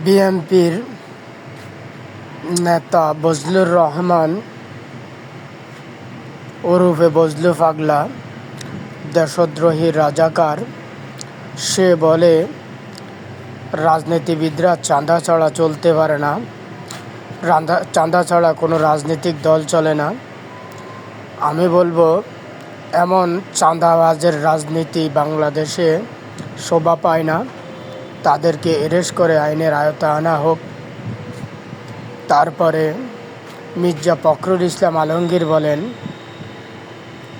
বিএনপির নেতা বজলুর রহমান ওরফে বজলু পাগলা দেশদ্রোহী রাজাকার। সে বলে রাজনীতিবিদরা চাঁদা ছাড়া চলতে পারে না, চাঁদা ছাড়া কোনো রাজনৈতিক দল চলে না। আমি বলবো, এমন চাঁদাবাজের রাজনীতি বাংলাদেশে শোভা পায় না। তাদেরকে অ্যারেস্ট করে আইনের আওতায় আনা হোক। তারপরে মির্জা ফখরুল ইসলাম আলমগীর বলেন,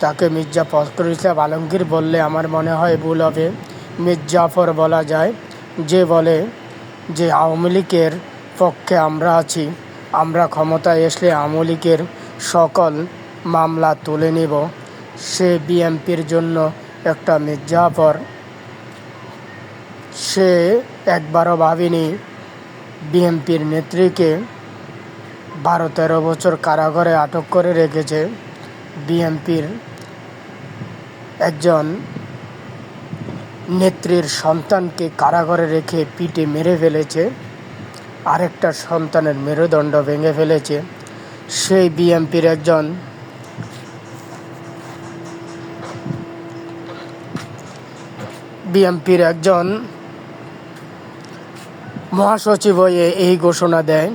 তাকে মির্জা ফখরুল ইসলাম আলমগীর বললে আমার মনে হয় ভুল হবে। মীর জাফর বলা যায়, যে বলে যে আওয়ামী লীগের পক্ষে আমরা আছি, আমরা ক্ষমতায় আসলে আওয়ামী লীগের সকল মামলা তুলে নিব। সে বিএনপির জন্য একটা মীর জাফর। সে একবারও ভাবেনি বিএনপির নেত্রীকে 12-13 বছর কারাগারে আটক করে রেখেছে। বিএনপির একজন নেত্রীর সন্তানকে কারাগারে রেখে পিটে মেরে ফেলেছে, আরেকটা সন্তানের মেরুদণ্ড ভেঙে ফেলেছে। সেই বিএনপির একজন মহাসচিব হয়ে এই ঘোষণা দেয়।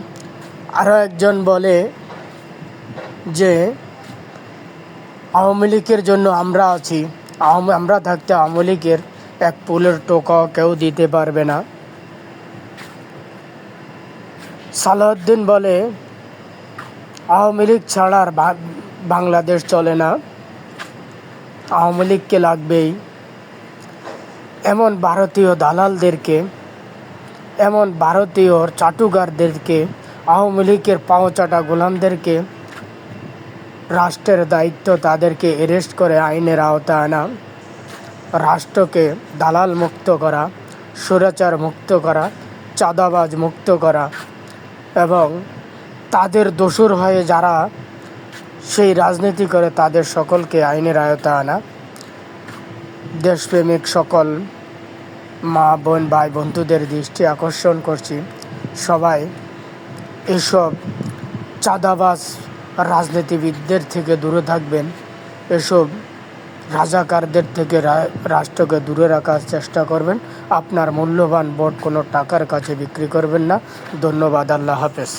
আরও একজন বলে যে আওয়ামী লীগের জন্য আমরা আছি, আমরা থাকতে আওয়ামী লীগের এক ফুলের টোকাও কেউ দিতে পারবে না। সালাউদ্দিন বলে আওয়ামী লীগ ছাড়া আর বাংলাদেশ চলে না, আওয়ামী লীগকে লাগবেই। এমন ভারতীয় দালালদেরকে, এমন ভারতীয় চাটুকারদেরকে, আওয়ামী লীগের পাওচাটা গোলামদেরকে রাষ্ট্রের দায়িত্ব তাদেরকে অ্যারেস্ট করে আইনের আওতায় আনা, রাষ্ট্রকে দালাল মুক্ত করা, স্বৈরাচার মুক্ত করা, চাঁদাবাজ মুক্ত করা এবং তাদের দোসর হয়ে যারা সেই রাজনীতি করে তাদের সকলকে আইনের আওতায় আনা। দেশপ্রেমিক সকল মা বোন ভাই বন্ধুদের দৃষ্টি আকর্ষণ করছি, সবাই এসব চাঁদাবাজ রাজনীতিবিদদের থেকে দূরে থাকবেন। এসব রাজাকারদের থেকে রাষ্ট্রকে দূরে রাখার চেষ্টা করবেন। আপনার মূল্যবান ভোট কোনো টাকার কাছে বিক্রি করবেন না। ধন্যবাদ। আল্লাহ হাফেজ।